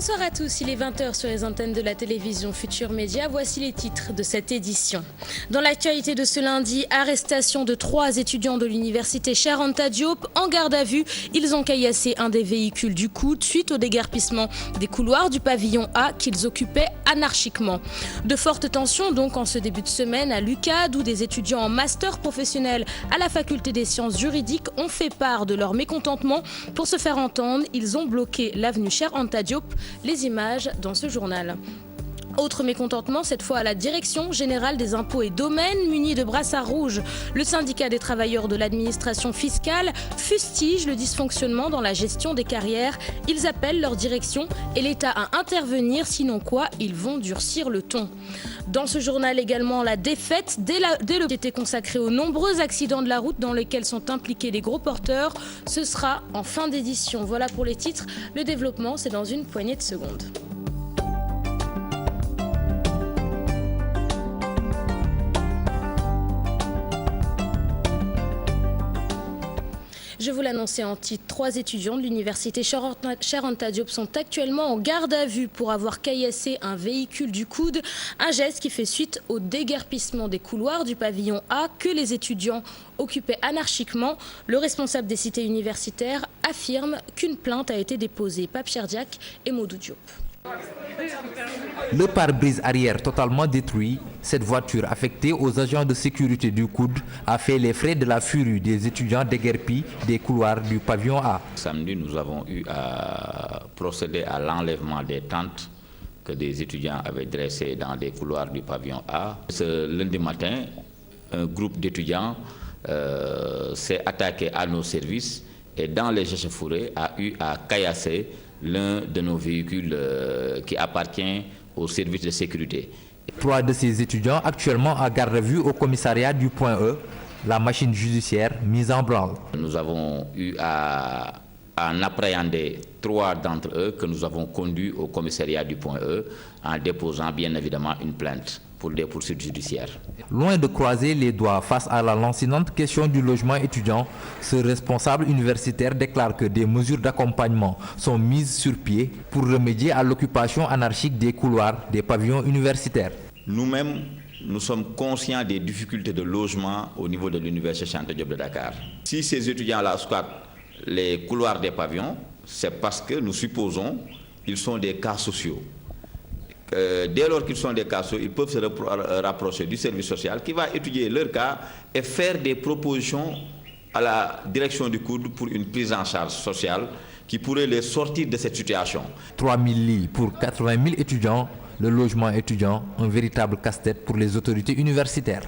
Bonsoir à tous, il est 20h sur les antennes de la télévision Futur Média. Voici les titres de cette édition. Dans l'actualité de ce lundi, arrestation de 3 étudiants de l'université Cheikh Anta Diop en garde à vue. Ils ont caillassé un des véhicules du COUD suite au déguerpissement des couloirs du pavillon A qu'ils occupaient anarchiquement. De fortes tensions donc en ce début de semaine à l'UCAD où des étudiants en master professionnel à la faculté des sciences juridiques ont fait part de leur mécontentement. Pour se faire entendre, ils ont bloqué l'avenue Cheikh Anta Diop. Les images dans ce journal. Autre mécontentement, cette fois à la Direction générale des impôts et domaines, munie de brassards rouges. Le syndicat des travailleurs de l'administration fiscale fustige le dysfonctionnement dans la gestion des carrières. Ils appellent leur direction et l'État à intervenir, sinon quoi, ils vont durcir le ton. Dans ce journal également, la défaite dès le qui était consacré aux nombreux accidents de la route dans lesquels sont impliqués les gros porteurs. Ce sera en fin d'édition. Voilà pour les titres. Le développement, c'est dans une poignée de secondes. Je vous l'annonçais en titre, 3 étudiants de l'université Cheikh Anta Diop sont actuellement en garde à vue pour avoir caillassé un véhicule du COUD, un geste qui fait suite au déguerpissement des couloirs du pavillon A que les étudiants occupaient anarchiquement. Le responsable des cités universitaires affirme qu'une plainte a été déposée. Pape Cherdiak et Modou Diop. Le pare-brise arrière totalement détruit, cette voiture affectée aux agents de sécurité du COUD a fait les frais de la furie des étudiants déguerpis des couloirs du pavillon A. Samedi, nous avons eu à procéder à l'enlèvement des tentes que des étudiants avaient dressées dans les couloirs du pavillon A. Ce lundi matin, un groupe d'étudiants s'est attaqué à nos services et dans les échauffourées a eu à caillasser l'un de nos véhicules qui appartient au service de sécurité. 3 de ces étudiants actuellement en garde à vue au commissariat du Point E, la machine judiciaire mise en branle. Nous avons eu à en appréhender 3 d'entre eux que nous avons conduits au commissariat du Point E en déposant bien évidemment une plainte pour des poursuites judiciaires. Loin de croiser les doigts face à la lancinante question du logement étudiant, ce responsable universitaire déclare que des mesures d'accompagnement sont mises sur pied pour remédier à l'occupation anarchique des couloirs des pavillons universitaires. Nous-mêmes, nous sommes conscients des difficultés de logement au niveau de l'université Cheikh Anta Diop de Dakar. Si ces étudiants-là squattent les couloirs des pavillons, c'est parce que nous supposons qu'ils sont des cas sociaux. Dès lors qu'ils sont des cas sociaux, ils peuvent se rapprocher du service social qui va étudier leur cas et faire des propositions à la direction du COUD pour une prise en charge sociale qui pourrait les sortir de cette situation. 3 000 lits pour 80 000 étudiants, le logement étudiant, un véritable casse-tête pour les autorités universitaires.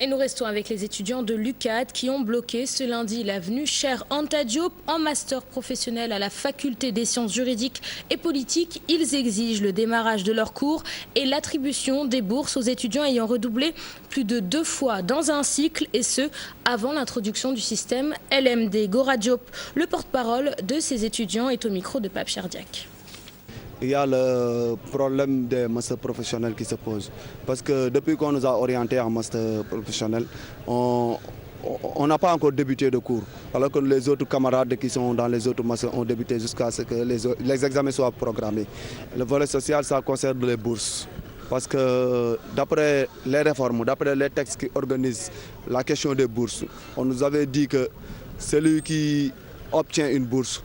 Et nous restons avec les étudiants de l'UCAD qui ont bloqué ce lundi l'avenue Cheikh Anta Diop en master professionnel à la faculté des sciences juridiques et politiques. Ils exigent le démarrage de leurs cours et l'attribution des bourses aux étudiants ayant redoublé plus de 2 fois dans un cycle et ce, avant l'introduction du système LMD. Gora Diop, le porte-parole de ces étudiants, est au micro de Pape Cherdiak. Il y a le problème des masters professionnels qui se pose. Parce que depuis qu'on nous a orientés en master professionnel, on n'a pas encore débuté de cours. Alors que les autres camarades qui sont dans les autres masters ont débuté jusqu'à ce que les examens soient programmés. Le volet social, ça concerne les bourses. Parce que d'après les réformes, d'après les textes qui organisent la question des bourses, on nous avait dit que celui qui obtient une bourse,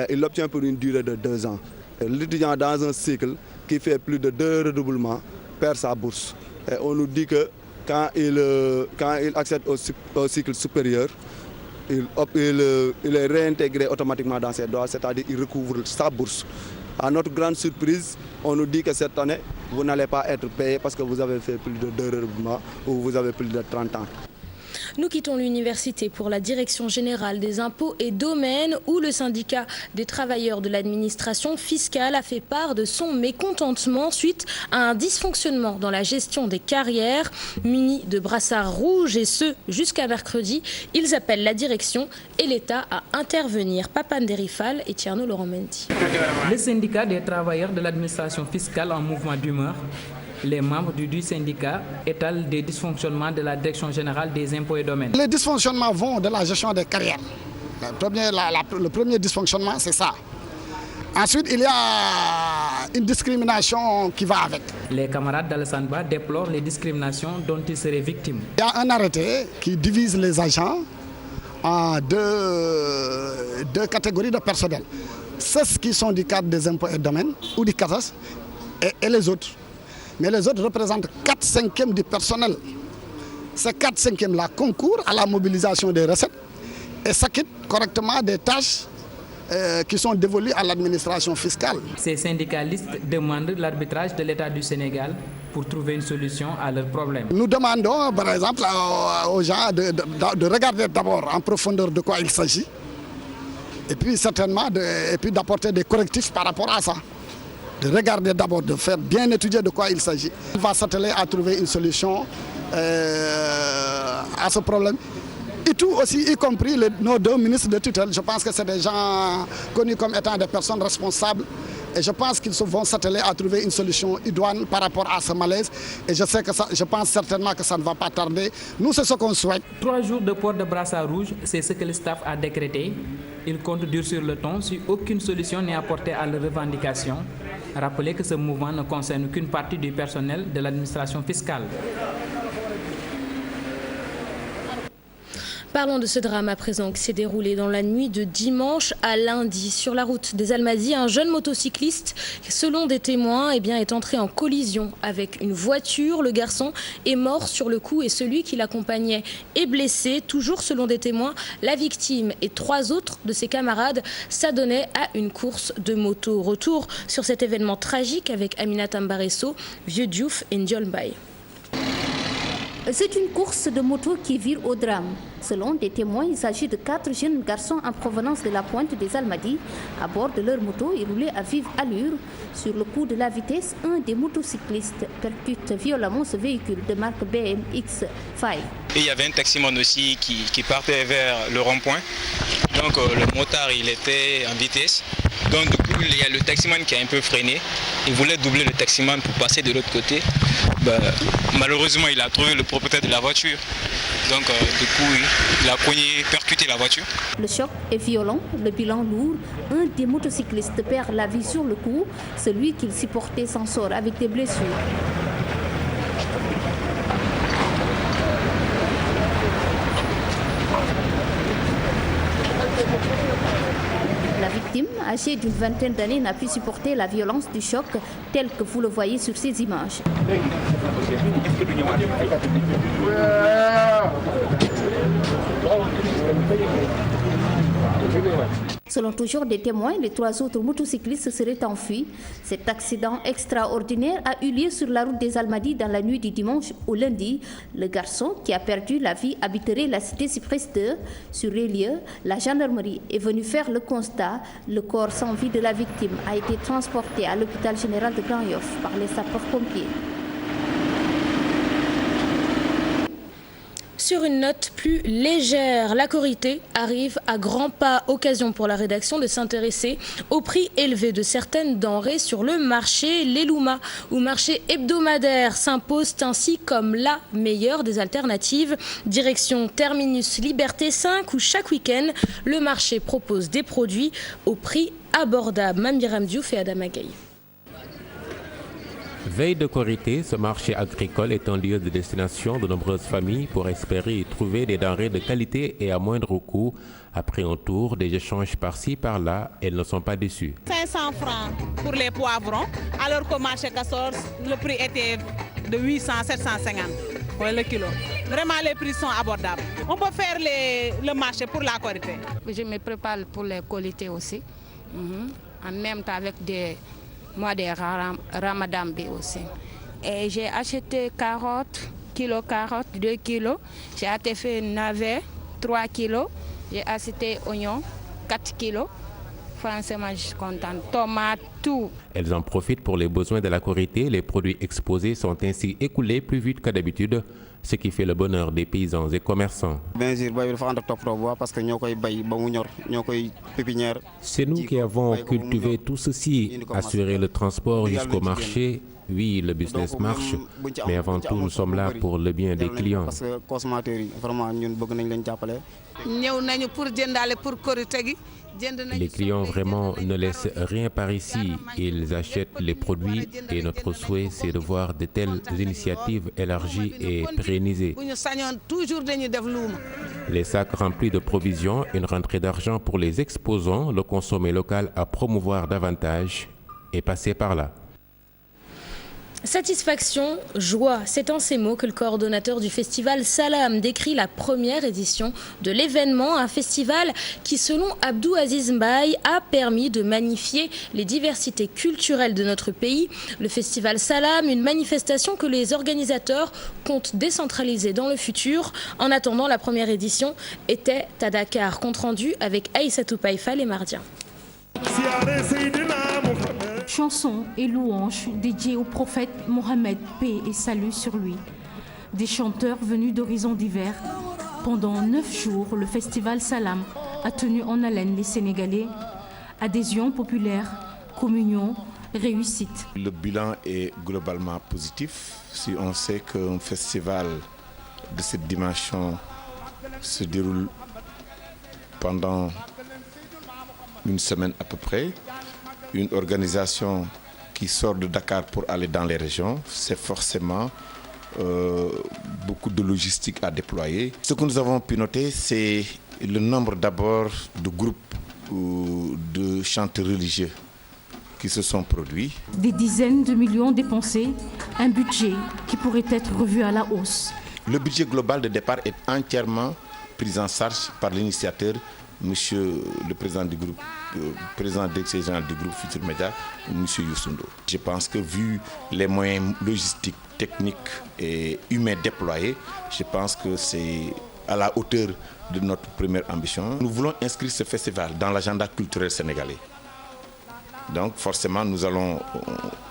il l'obtient pour une durée de 2 ans. L'étudiant dans un cycle qui fait plus de 2 redoublements perd sa bourse. Et on nous dit que quand il accède au cycle supérieur, il est réintégré automatiquement dans ses droits, c'est-à-dire qu'il recouvre sa bourse. À notre grande surprise, on nous dit que cette année, vous n'allez pas être payé parce que vous avez fait plus de 2 redoublements ou vous avez plus de 30 ans. Nous quittons l'université pour la Direction générale des impôts et domaines où le syndicat des travailleurs de l'administration fiscale a fait part de son mécontentement suite à un dysfonctionnement dans la gestion des carrières. Munis de brassards rouges et ce jusqu'à mercredi, ils appellent la direction et l'État à intervenir. Papane Derifal et Tierno Laurent Menti. Le syndicat des travailleurs de l'administration fiscale en mouvement d'humeur. Les membres du syndicat étalent des dysfonctionnements de la Direction générale des impôts et domaines. Les dysfonctionnements vont de la gestion des carrières. Le premier dysfonctionnement, c'est ça. Ensuite, il y a une discrimination qui va avec. Les camarades d'Alassane Ba déplorent les discriminations dont ils seraient victimes. Il y a un arrêté qui divise les agents en deux catégories de personnel. Ceux qui sont du cadre des impôts et domaines ou du CASAS et les autres. Mais les autres représentent 4/5 du personnel. Ces 4/5 concourent à la mobilisation des recettes et s'acquittent correctement des tâches qui sont dévolues à l'administration fiscale. Ces syndicalistes demandent l'arbitrage de l'État du Sénégal pour trouver une solution à leurs problèmes. Nous demandons par exemple aux gens de regarder d'abord en profondeur de quoi il s'agit et puis certainement d'apporter des correctifs par rapport à ça. De regarder d'abord, de faire bien étudier de quoi il s'agit. On va s'atteler à trouver une solution à ce problème. Et tout aussi, y compris nos 2 ministres de tutelle. Je pense que c'est des gens connus comme étant des personnes responsables. Et je pense qu'ils vont s'atteler à trouver une solution idoine par rapport à ce malaise. Et je pense certainement que ça ne va pas tarder. Nous, c'est ce qu'on souhaite. 3 jours de port de brassard rouge, c'est ce que le staff a décrété. Il compte durcir le ton si aucune solution n'est apportée à leurs revendications. Rappelez que ce mouvement ne concerne qu'une partie du personnel de l'administration fiscale. Parlons de ce drame à présent qui s'est déroulé dans la nuit de dimanche à lundi. Sur la route des Almadies, un jeune motocycliste, selon des témoins, est entré en collision avec une voiture. Le garçon est mort sur le coup et celui qui l'accompagnait est blessé. Toujours selon des témoins, la victime et 3 autres de ses camarades s'adonnaient à une course de moto. Retour sur cet événement tragique avec Aminata Mbaresso, Vieux Diouf et Ndiolmbaye. C'est une course de moto qui vire au drame. Selon des témoins, il s'agit de 4 jeunes garçons en provenance de la pointe des Almadies. À bord de leur moto, ils roulaient à vive allure. Sur le coup de la vitesse, un des motocyclistes percute violemment ce véhicule de marque BMX5. Et il y avait un taximan aussi qui partait vers le rond-point. Donc le motard, il était en vitesse. Donc du coup, il y a le taximan qui a un peu freiné. Il voulait doubler le taximan pour passer de l'autre côté. Malheureusement, il a trouvé le propriétaire de la voiture. Donc du coup, il a percuté la voiture. Le choc est violent, le bilan lourd. Un des motocyclistes perd la vie sur le coup. Celui qu'il supportait s'en sort avec des blessures. La victime, âgée d'une 20aine d'années, n'a pu supporter la violence du choc tel que vous le voyez sur ces images. Selon toujours des témoins, les 3 autres motocyclistes se seraient enfuis. Cet accident extraordinaire a eu lieu sur la route des Almadies dans la nuit du dimanche au lundi. Le garçon qui a perdu la vie habiterait la cité Cyprès 2. Sur les lieux, la gendarmerie est venue faire le constat. Le corps sans vie de la victime a été transporté à l'hôpital général de Grand Yoff par les sapeurs-pompiers. Sur une note plus légère, la Korité arrive à grands pas, occasion pour la rédaction de s'intéresser au prix élevé de certaines denrées sur le marché. Les Louma ou marché hebdomadaire s'imposent ainsi comme la meilleure des alternatives. Direction Terminus Liberté 5 où chaque week-end, le marché propose des produits au prix abordable. Mamiram Diouf et Adam Agaï. Veille de Korité, ce marché agricole est un lieu de destination de nombreuses familles pour espérer y trouver des denrées de qualité et à moindre coût. Après un tour, des échanges par-ci, par-là, elles ne sont pas déçues. 500 francs pour les poivrons, alors qu'au marché Castor, le prix était de 800 à 750 le kilo. Vraiment, les prix sont abordables. On peut faire le marché pour la Korité. Je me prépare pour les qualités aussi, en même temps avec des mois de Ramadan aussi. Et j'ai acheté carottes, 2 kilos. J'ai acheté navet, 3 kilos. J'ai acheté oignons, 4 kilos. Franchement, je suis contente. Tomates, tout. Elles en profitent pour les besoins de la Korité. Les produits exposés sont ainsi écoulés plus vite que d'habitude, ce qui fait le bonheur des paysans et commerçants. C'est nous qui avons cultivé tout ceci, assuré le transport jusqu'au marché. Oui, le business marche, mais avant tout, nous sommes là pour le bien des clients. Les clients vraiment ne laissent rien par ici. Ils achètent les produits et notre souhait, c'est de voir de telles initiatives élargies et pérennisées. Les sacs remplis de provisions, une rentrée d'argent pour les exposants, le consommé local à promouvoir davantage et passer par là. Satisfaction, joie, c'est en ces mots que le coordonnateur du festival Salam décrit la première édition de l'événement, un festival qui, selon Abdou Aziz Mbaye, a permis de magnifier les diversités culturelles de notre pays. Le festival Salam, une manifestation que les organisateurs comptent décentraliser dans le futur. En attendant, la première édition était à Dakar, compte rendu avec Aïssatou Païfa les Mardiens. Chansons et louanges dédiées au prophète Mohammed, paix et salut sur lui. Des chanteurs venus d'horizons divers. Pendant 9 jours, le festival Salam a tenu en haleine les Sénégalais. Adhésion populaire, communion, réussite. Le bilan est globalement positif. Si on sait qu'un festival de cette dimension se déroule pendant une semaine à peu près, une organisation qui sort de Dakar pour aller dans les régions, c'est forcément beaucoup de logistique à déployer. Ce que nous avons pu noter, c'est le nombre d'abord de groupes de chanteurs religieux qui se sont produits. Des dizaines de millions dépensés, un budget qui pourrait être revu à la hausse. Le budget global de départ est entièrement pris en charge par l'initiateur, Monsieur le président du groupe, président directeur général du groupe Futur Média, Monsieur Youssou Ndour. Je pense que vu les moyens logistiques, techniques et humains déployés, je pense que c'est à la hauteur de notre première ambition. Nous voulons inscrire ce festival dans l'agenda culturel sénégalais. Donc forcément, nous allons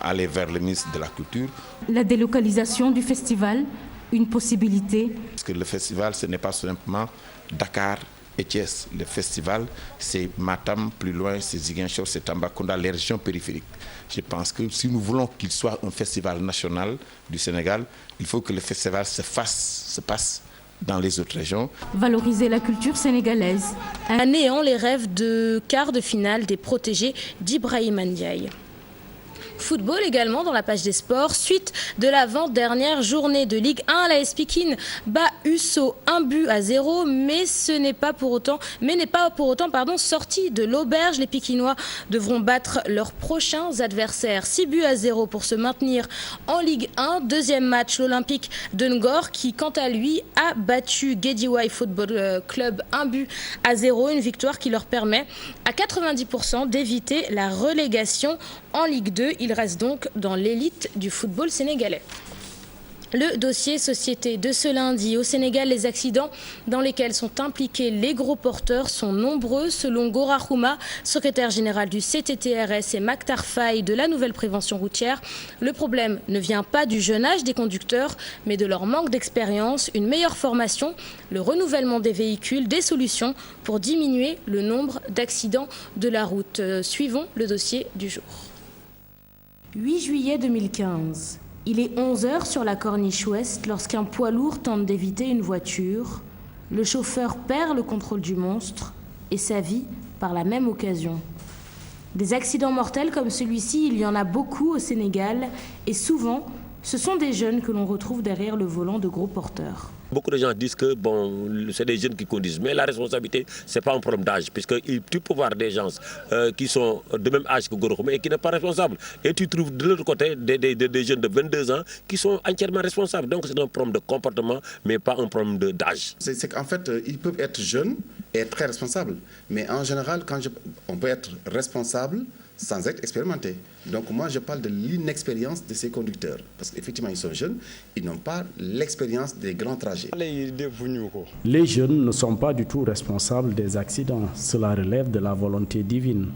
aller vers le ministre de la Culture. La délocalisation du festival, une possibilité. Parce que le festival, ce n'est pas simplement Dakar et Thiès. Le festival, c'est Matam, plus loin, c'est Ziguinchor, c'est Tambacounda, les régions périphériques. Je pense que si nous voulons qu'il soit un festival national du Sénégal, il faut que le festival se passe dans les autres régions. Valoriser la culture sénégalaise. À néant les rêves de quart de finale des protégés d'Ibrahima Ndiaye. Football également dans la page des sports. Suite de l'avant-dernière journée de Ligue 1, l'AS Pikine bat Usso 1-0, mais n'est pas pour autant sorti de l'auberge. Les Pikinois devront battre leurs prochains adversaires 6-0 pour se maintenir en Ligue 1. Deuxième match, l'Olympique de Ngor qui, quant à lui, a battu Guédiawaye Football Club 1-0. Une victoire qui leur permet à 90% d'éviter la relégation en Ligue 2. Il reste donc dans l'élite du football sénégalais. Le dossier société de ce lundi. Au Sénégal, les accidents dans lesquels sont impliqués les gros porteurs sont nombreux. Selon Gora Khouma, secrétaire général du CTTRS, et Maktar Faye de la nouvelle prévention routière, le problème ne vient pas du jeune âge des conducteurs, mais de leur manque d'expérience, une meilleure formation, le renouvellement des véhicules, des solutions pour diminuer le nombre d'accidents de la route. Suivons le dossier du jour. 8 juillet 2015. Il est 11h sur la corniche ouest lorsqu'un poids lourd tente d'éviter une voiture. Le chauffeur perd le contrôle du monstre et sa vie par la même occasion. Des accidents mortels comme celui-ci, il y en a beaucoup au Sénégal et souvent, ce sont des jeunes que l'on retrouve derrière le volant de gros porteurs. Beaucoup de gens disent que c'est des jeunes qui conduisent, mais la responsabilité, ce n'est pas un problème d'âge, puisque tu peux voir des gens qui sont de même âge que Goro et qui ne sont pas responsables. Et tu trouves de l'autre côté des jeunes de 22 ans qui sont entièrement responsables. Donc c'est un problème de comportement, mais pas un problème d'âge. C'est qu'en fait, ils peuvent être jeunes et très responsables. Mais en général, on peut être responsable sans être expérimentés. Donc moi, je parle de l'inexpérience de ces conducteurs. Parce qu'effectivement, ils sont jeunes, ils n'ont pas l'expérience des grands trajets. Les jeunes ne sont pas du tout responsables des accidents. Cela relève de la volonté divine.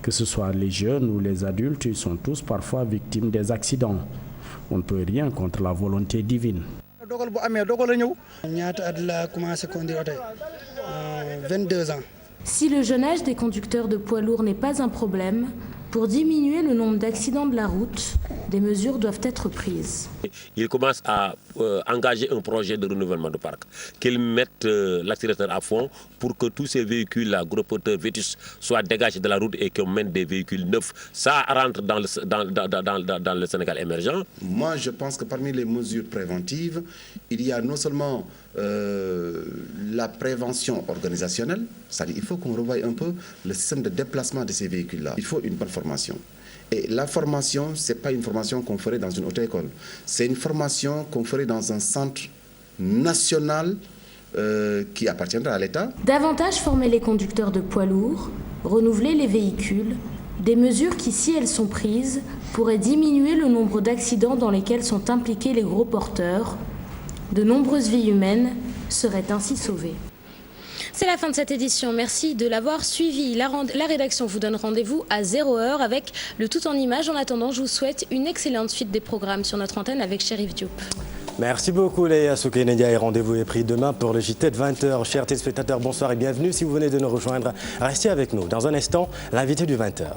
Que ce soit les jeunes ou les adultes, ils sont tous parfois victimes des accidents. On ne peut rien contre la volonté divine. 22 ans. Si le jeune âge des conducteurs de poids lourds n'est pas un problème, pour diminuer le nombre d'accidents de la route, des mesures doivent être prises. Ils commencent à engager un projet de renouvellement de parc, qu'ils mettent l'accélérateur à fond pour que tous ces véhicules-là, gros porteurs vétus, soient dégagés de la route et qu'on mène des véhicules neufs. Ça rentre dans le Sénégal émergent. Moi, je pense que parmi les mesures préventives, il y a non seulement la prévention organisationnelle, c'est-à-dire il faut qu'on revoie un peu le système de déplacement de ces véhicules-là. Il faut une bonne formation. Et la formation, ce n'est pas une formation qu'on ferait dans une auto-école. C'est une formation qu'on ferait dans un centre national qui appartiendra à l'État. Davantage former les conducteurs de poids lourds, renouveler les véhicules, des mesures qui, si elles sont prises, pourraient diminuer le nombre d'accidents dans lesquels sont impliqués les gros porteurs. De nombreuses vies humaines seraient ainsi sauvées. C'est la fin de cette édition. Merci de l'avoir suivi. La rédaction vous donne rendez-vous à 0h avec le tout en images. En attendant, je vous souhaite une excellente suite des programmes sur notre antenne avec Chérif Diop. Merci beaucoup Léa Soukénédia et rendez-vous est pris demain pour le JT de 20h. Chers téléspectateurs, bonsoir et bienvenue. Si vous venez de nous rejoindre, restez avec nous. Dans un instant, l'invité du 20h.